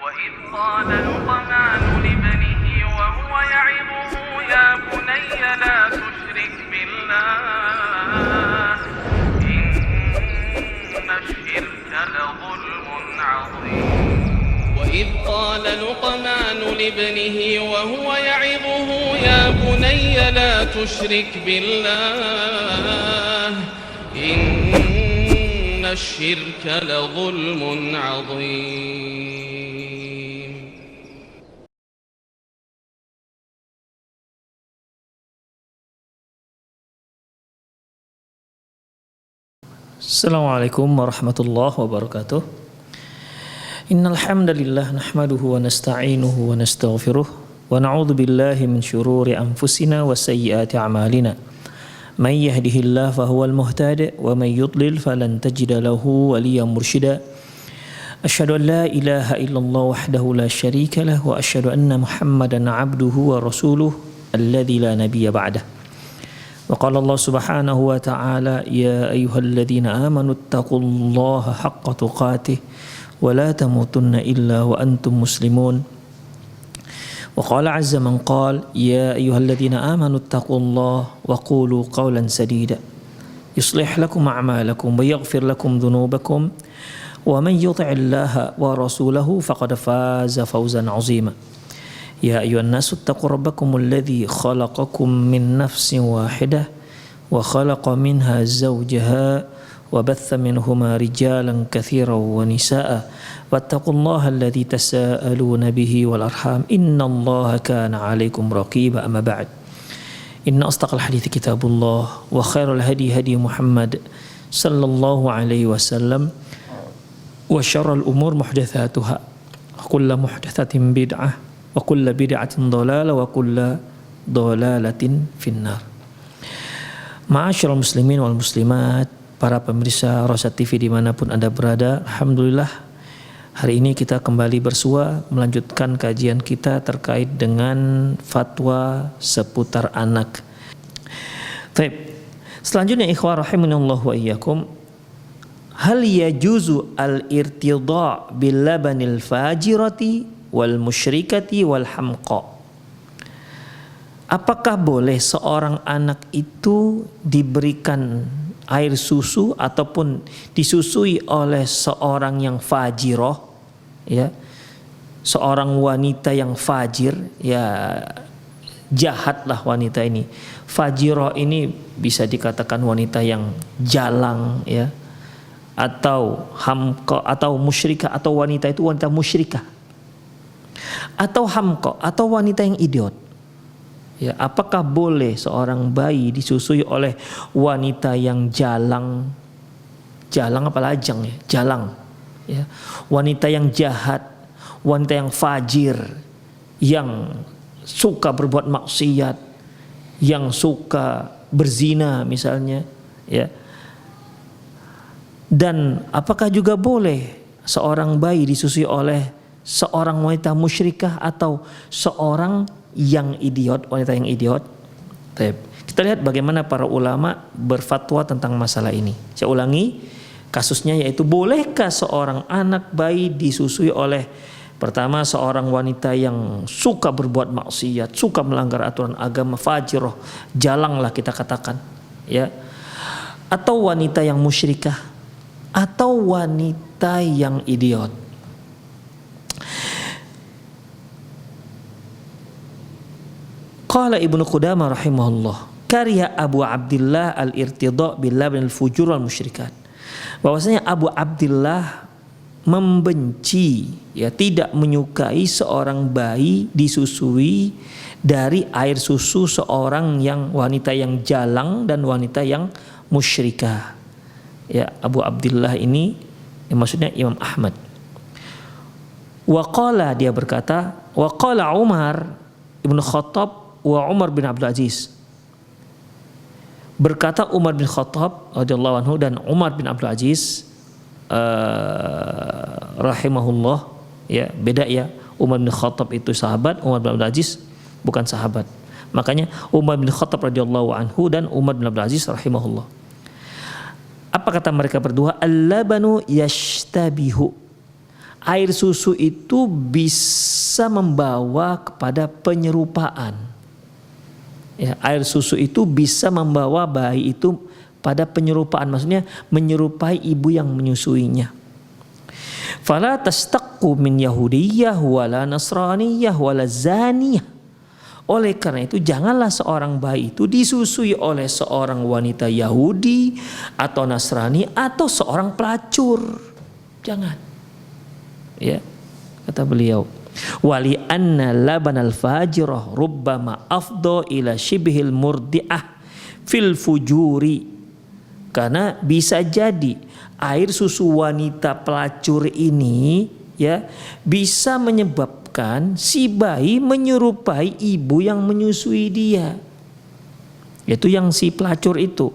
وإذ قال لقمان لابنه وهو يعظه يا بني لا تشرك بالله إن الشرك لظلم عظيم وإذ قال لقمان لابنه وهو يعظه يا بني لا تشرك بالله إن الشرك لظلم عظيم. Assalamualaikum warahmatullahi wabarakatuh. Innal hamdalillah nahmaduhu wa nasta'inuhu wa nastaghfiruh wa na'udzu billahi min shururi anfusina wa sayyiati a'malina. Man yahdihillahu fahuwal muhtadi wa man yudlil falan tajida lahu waliyyan mursyida. Asyhadu an la ilaha illallah wahdahu la syarika lah wa asyhadu anna Muhammadan 'abduhu wa rasuluh alladzi la nabiyya ba'dah. Wa qala Allah subhanahu wa ta'ala ya ayyuhalladzina amanu taqullaha haqqa tuqatih wa la tamutunna illa wa antum muslimun. Wa qala 'azza man qala ya ayyuhalladzina amanu taqullaha wa qulu qawlan sadida yuslih lakum a'malakum wa yaghfir lakum dhunubakum wa man yuti'illaha wa rasulahu faqad faza fawzan 'azima. Ya ayyuhan nasu taqu rabbakumul ladzi khalaqakum min nafsin wahidah wa khalaqa minha zawjaha wa batha minhuma rijalan katsiran wa nisaa'a wattaqullaha alladzi tasaaluna bihi wal arham innallaha kana 'alaikum raqiba. Amma ba'd. Inna asdaqal hadithi kitabullah wa khairal hadi hadi Muhammad sallallahu alaihi wasallam wa syarrul umur muhdatsatuha wa kullu muhdatsatin bid'ah wa kullu bid'atin dhalalah wa kullu dhalalatin finnar. Ma'asyiral muslimin wal muslimat, para pemirsa Rosyad TV dimanapun Anda berada, alhamdulillah hari ini kita kembali bersua melanjutkan kajian kita terkait dengan fatwa seputar anak. Baik. Selanjutnya ikhwah rahimanallah wa iyyakum, hal yajuzu al-irtidha' bil labanil fajirati wal musyrikati wal hamqa. Apakah boleh seorang anak itu diberikan air susu ataupun disusui oleh seorang yang fajirah, ya, seorang wanita yang fajir, ya, jahatlah wanita ini. Fajirah ini bisa dikatakan wanita yang jalang, ya, atau hamqa atau musyrikah, atau wanita itu wanita musyrikah, atau hamqa atau wanita yang idiot. Ya, apakah boleh seorang bayi disusui oleh wanita yang jalang? Jalang apa lajang ya? Jalang. Ya. Wanita yang jahat, wanita yang fajir, yang suka berbuat maksiat, yang suka berzina misalnya, ya. Dan apakah juga boleh seorang bayi disusui oleh seorang wanita musyrikah atau seorang yang idiot, wanita yang idiot? Kita lihat bagaimana para ulama berfatwa tentang masalah ini. Saya ulangi kasusnya, yaitu bolehkah seorang anak bayi disusui oleh, pertama, seorang wanita yang suka berbuat maksiat, suka melanggar aturan agama, fajirah, jalanglah kita katakan, ya, atau wanita yang musyrikah, atau wanita yang idiot. Qala Ibnu Qudamah rahimahullah, karya Abu Abdillah al-irtidha' bil laban al-fujur wal musyrikat. Bahwasanya Abu Abdillah membenci, ya, tidak menyukai seorang bayi disusui dari air susu seorang yang wanita yang jalang dan wanita yang musyrikah. Ya, Abu Abdillah ini maksudnya Imam Ahmad. Wa qala, dia berkata, wa qala Umar Ibn Khattab wa Umar bin Abdul Aziz. Berkata Umar bin Khattab radhiyallahu anhu dan Umar bin Abdul Aziz rahimahullah, ya, beda ya. Umar bin Khattab itu sahabat, Umar bin Abdul Aziz bukan sahabat. Makanya Umar bin Khattab radhiyallahu anhu dan Umar bin Abdul Aziz rahimahullah. Apa kata mereka berdua? Al-labanu yashtabihu. air susu itu bisa membawa kepada penyerupaan. Ya, air susu itu bisa membawa bayi itu pada penyerupaan, maksudnya menyerupai ibu yang menyusuinya. Fala tastaqqu min yahudiyyah wala nasraniyah wala zaniyah. Oleh karena itu janganlah seorang bayi itu disusui oleh seorang wanita Yahudi atau Nasrani atau seorang pelacur. Jangan. Ya, kata beliau. Wali anna labanal fajirah rubbama afdo ila shibhil murdi'ah fil fujuri. Karena bisa jadi air susu wanita pelacur ini ya bisa menyebabkan si bayi menyerupai ibu yang menyusui dia, yaitu yang si pelacur itu.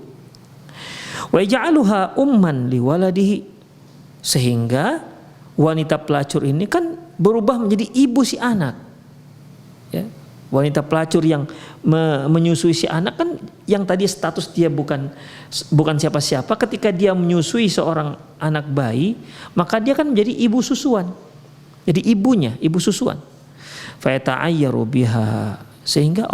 Wa ja'aluha umman liwaladihi, sehingga wanita pelacur ini kan berubah menjadi ibu si anak. Ya, wanita pelacur yang menyusui si anak kan yang tadi status dia bukan siapa-siapa, ketika dia menyusui seorang anak bayi, maka dia kan menjadi ibu susuan. Jadi ibunya, ibu susuan. Fa yata'ayyaru biha, sehingga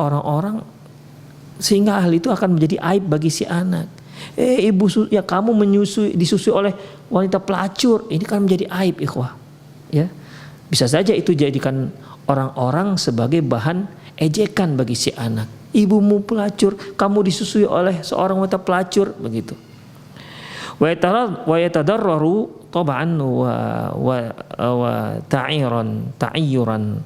hal itu akan menjadi aib bagi si anak. Ya kamu disusui oleh wanita pelacur, ini kan menjadi aib, ikhwah. Ya. Bisa saja itu jadikan orang-orang sebagai bahan ejekan bagi si anak. Ibumu pelacur, kamu disusui oleh seorang wanita pelacur, begitu. Wa yatadarraru tab'an wa ta'iyyuran,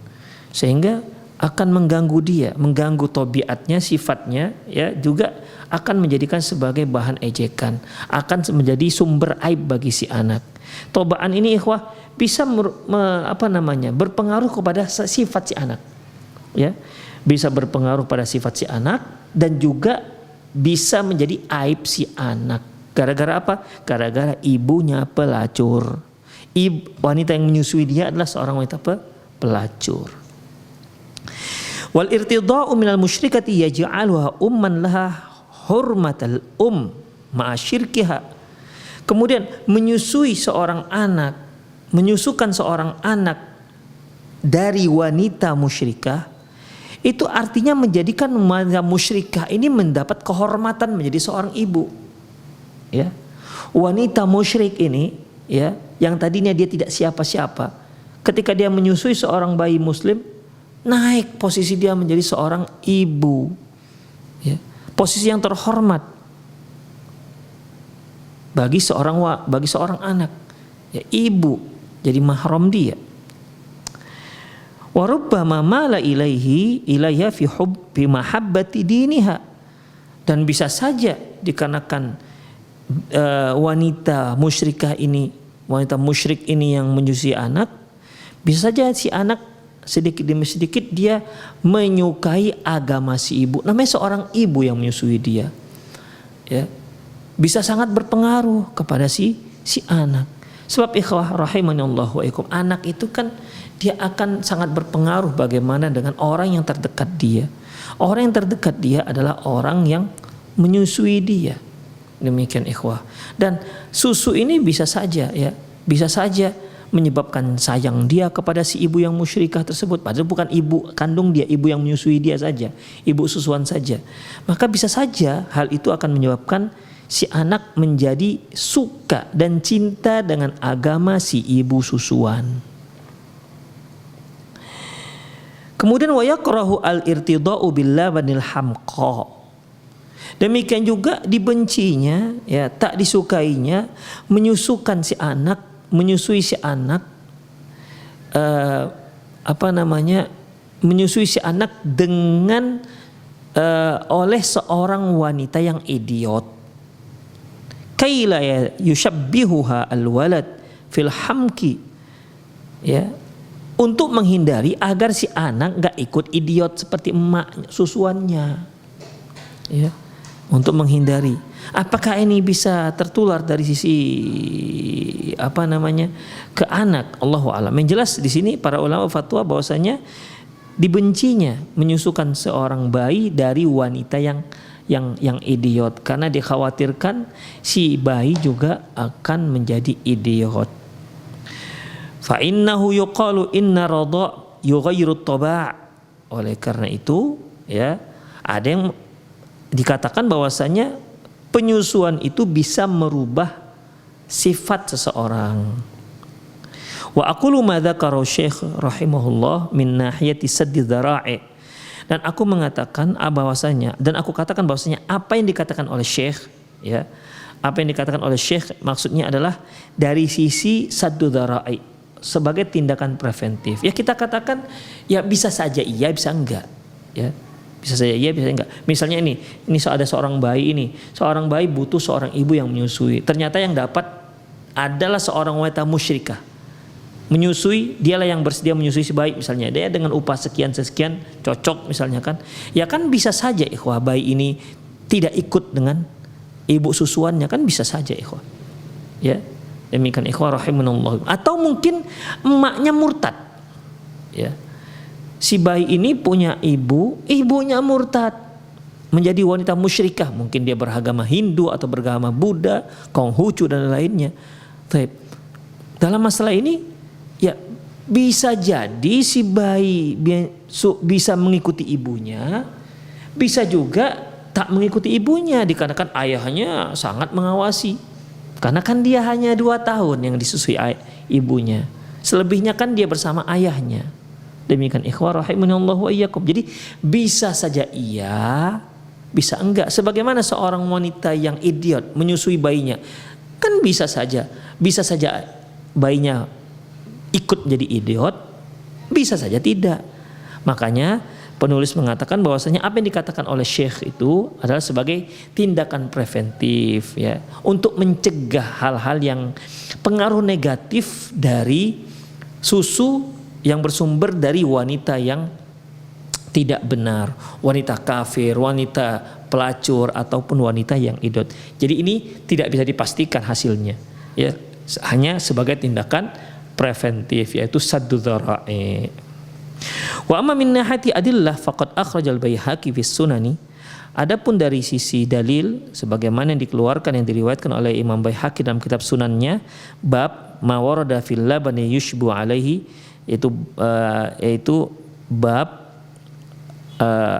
sehingga akan mengganggu tabiatnya, sifatnya, ya, juga akan menjadikan sebagai bahan ejekan, akan menjadi sumber aib bagi si anak. Tobaan ini, ikhwah, bisa berpengaruh kepada sifat si anak, ya, bisa berpengaruh pada sifat si anak dan juga bisa menjadi aib si anak. Gara-gara apa? Gara-gara ibunya pelacur. Wanita yang menyusui dia adalah seorang wanita pelacur. Wal irtida'u minal musyrikati yaj'aluha umman laha hurmatal ma'a syirkiha. Kemudian menyusukan seorang anak dari wanita musyrikah, itu artinya menjadikan wanita musyrikah ini mendapat kehormatan menjadi seorang ibu. Ya, wanita musyrik ini, ya, yang tadinya dia tidak siapa-siapa, ketika dia menyusui seorang bayi muslim, naik posisi dia menjadi seorang ibu, ya, posisi yang terhormat bagi seorang anak, ya, ibu jadi mahram dia. Wa rubbama mala ilaiha fi mahabbati diniha, dan bisa saja dikarenakan wanita musyrik ini yang menyusui anak, bisa saja si anak sedikit demi sedikit dia menyukai agama si ibu. Namanya seorang ibu yang menyusui dia, ya, bisa sangat berpengaruh kepada si anak. Sebab ikhwah rahimanallah wa ikum, anak itu kan dia akan sangat berpengaruh bagaimana dengan orang yang terdekat dia. Orang yang terdekat dia adalah orang yang menyusui dia. Demikian ikhwah. Dan susu ini bisa saja menyebabkan sayang dia kepada si ibu yang musyrikah tersebut, padahal bukan ibu kandung dia, ibu yang menyusui dia saja, ibu susuan saja. Maka bisa saja hal itu akan menyebabkan si anak menjadi suka dan cinta dengan agama si ibu susuan. Kemudian wa yakrahu al-irtida'u billabanil hamqa. Demikian juga dibencinya, ya, tak disukainya menyusui si anak menyusui si anak dengan oleh seorang wanita yang idiot. Kaila yushabbihuha alwalad fil hamki, ya, untuk menghindari agar si anak enggak ikut idiot seperti emak susuannya, ya. Untuk menghindari, apakah ini bisa tertular dari sisi ke anak? Allahu a'lam. Yang jelas di sini para ulama fatwa bahwasanya dibencinya menyusukan seorang bayi dari wanita yang idiot, karena dikhawatirkan si bayi juga akan menjadi idiot. Fa innahu yuqalu inna radha yughayyiru at-taba'. Oleh karena itu, ya, ada yang dikatakan bahwasanya penyusuan itu bisa merubah sifat seseorang. Wa aqulu ma dzakara Syekh rahimahullah min nahiyati saddi dzara'i. Dan aku mengatakan bahwasanya, dan aku katakan bahwasanya apa yang dikatakan oleh Syekh, ya, apa yang dikatakan oleh Syekh maksudnya adalah dari sisi saddu dzara'i, sebagai tindakan preventif. Ya kita katakan ya bisa saja iya, bisa enggak, ya. Bisa saja iya, bisa enggak. Misalnya ini ada seorang bayi butuh seorang ibu yang menyusui. Ternyata yang dapat adalah seorang wanita musyrikah. Menyusui, dialah yang bersedia menyusui si bayi misalnya. Dia dengan upah sekian cocok misalnya kan. Ya kan bisa saja ikhwah bayi ini tidak ikut dengan ibu susuannya, kan bisa saja ikhwah. Ya. Demikian ikhwah rahimanallah. Atau mungkin emaknya murtad. Ya. Si bayi ini punya ibunya murtad, menjadi wanita musyrikah, mungkin dia beragama Hindu atau beragama Buddha, Konghucu dan lainnya. Dalam masalah ini ya bisa jadi si bayi bisa mengikuti ibunya, bisa juga tak mengikuti ibunya dikarenakan ayahnya sangat mengawasi. Karena kan dia hanya 2 tahun yang disusui ibunya, selebihnya kan dia bersama ayahnya. Demikian ikhwah rahimanallahu wa iyyakum. Jadi bisa saja iya, bisa enggak. Sebagaimana seorang wanita yang idiot menyusui bayinya, kan bisa saja bayinya ikut menjadi idiot, bisa saja tidak. Makanya penulis mengatakan bahwasanya apa yang dikatakan oleh Syekh itu adalah sebagai tindakan preventif, ya, untuk mencegah hal-hal yang pengaruh negatif dari susu yang bersumber dari wanita yang tidak benar, wanita kafir, wanita pelacur ataupun wanita yang idiot. Jadi ini tidak bisa dipastikan hasilnya, ya, hanya sebagai tindakan preventif, yaitu saddu dzara'i. Wa amma min nahati adillah faqad akhrajal Baihaqi fi sunani. Adapun dari sisi dalil sebagaimana yang dikeluarkan, yang diriwayatkan oleh Imam Baihaqi dalam kitab sunannya, bab ma warada fil labani yushbu alaihi, yaitu bab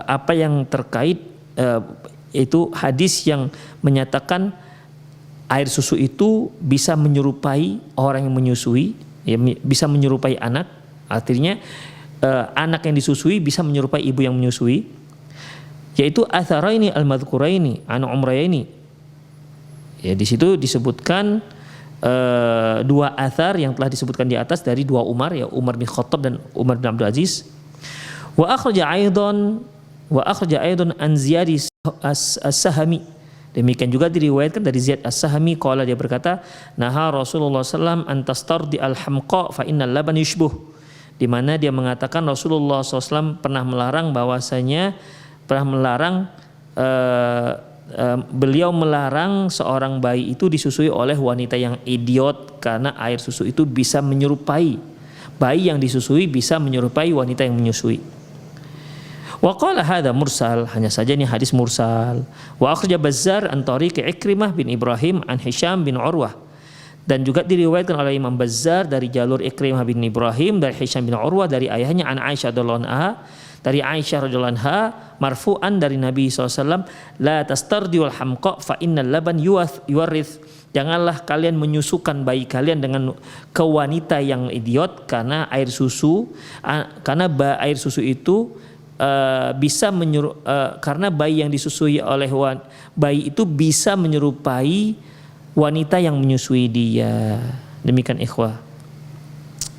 apa yang terkait itu hadis yang menyatakan air susu itu bisa menyerupai orang yang menyusui, ya, bisa menyerupai anak. Artinya anak yang disusui bisa menyerupai ibu yang menyusui, yaitu atharaini al-madhkuraini an umrayaini. Ya, di situ disebutkan 2 athar yang telah disebutkan di atas dari 2 Umar, ya, Umar bin Khattab dan Umar bin Abdul Aziz. Wa akhraja aidan an Ziyad as-Sahmi. Demikian juga diriwayatkan dari Ziyad as-Sahmi, qala, dia berkata, naha Rasulullah sallallahu an tastardi al-hamqa fa innal laban yushbuh. Di mana dia mengatakan Rasulullah SAW pernah melarang beliau melarang seorang bayi itu disusui oleh wanita yang idiot, karena air susu itu bisa menyerupai, bayi yang disusui bisa menyerupai wanita yang menyusui. Wa qala hadza mursal, hanya saja ini hadis mursal. Wa akhraja Bazzar an tariqi Ikrimah bin Ibrahim an Hisham bin Urwah. Dan juga diriwayatkan oleh Imam Bazzar dari jalur Ikrimah bin Ibrahim dari Hisham bin Urwah dari ayahnya an Aisyah radhiyallahu anha, dari Aisyah radhiyallahu anha marfu'an dari Nabi SAW, la tastardiul hamqa fa innal laban yuwarith. Janganlah kalian menyusukan bayi kalian dengan ke wanita yang idiot, karena air susu itu karena bayi yang disusui oleh bayi itu bisa menyerupai wanita yang menyusui dia. Demikian ikhwah.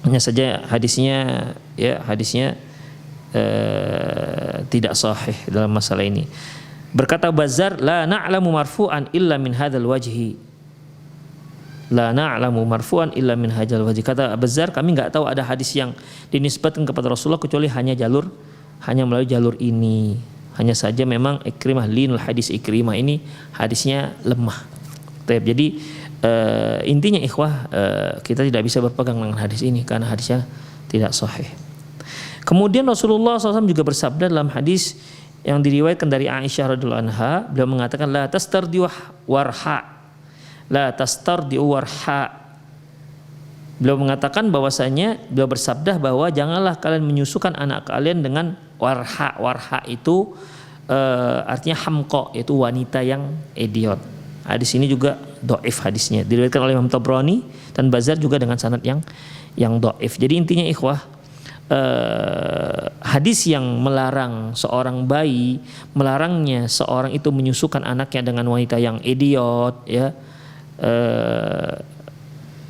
Hanya saja hadisnya tidak sahih dalam masalah ini. Berkata Bazzar, la na'lamu marfu'an illa min hadzal wajhi. La na'lamu marfu'an illa min hadzal wajhi. Kata Bazzar, kami enggak tahu ada hadis yang dinisbatkan kepada Rasulullah kecuali hanya melalui jalur ini. Hanya saja memang Ikrimah linul hadis Ikrimah ini hadisnya lemah. Jadi intinya ikhwah, kita tidak bisa berpegang dengan hadis ini karena hadisnya tidak sahih. Kemudian Rasulullah SAW juga bersabda dalam hadis yang diriwayatkan dari Aisyah radhiyallahu anha, beliau mengatakan la tastardiu warha, Beliau mengatakan bahwasanya beliau bersabda bahwa janganlah kalian menyusukan anak kalian dengan warha. Warha itu artinya hamqa, yaitu wanita yang idiot. Hadis ini juga dhaif hadisnya. Diriwayatkan oleh Imam Tabrani dan Bazar juga dengan sanad yang dhaif. Jadi intinya ikhwah, hadis yang melarang seorang bayi, melarangnya seorang itu menyusukan anaknya dengan wanita yang idiot, ya,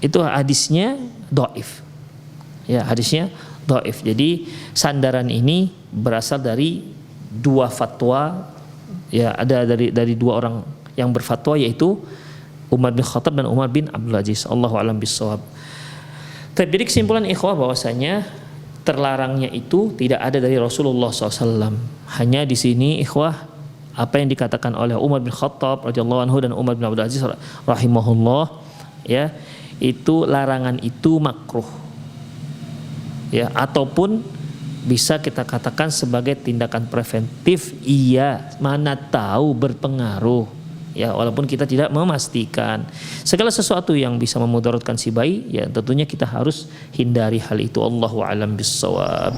itu hadisnya dhaif. Ya, hadisnya dhaif. Jadi sandaran ini berasal dari dua fatwa, ya, ada dari dua orang yang berfatwa, yaitu Umar bin Khattab dan Umar bin Abdul Aziz. Allahu a'lam bissawab. Jadi kesimpulan ikhwah bahwasanya terlarangnya itu tidak ada dari Rasulullah SAW. Hanya di sini ikhwah, apa yang dikatakan oleh Umar bin Khattab radhiyallahu anhu dan Umar bin Abdul Aziz rahimahullah, ya, itu larangan itu makruh, ya, ataupun bisa kita katakan sebagai tindakan preventif, iya, mana tahu berpengaruh, ya, walaupun kita tidak memastikan. Segala sesuatu yang bisa memudaratkan si bayi, ya tentunya kita harus hindari hal itu. Allahu a'lam bissawab.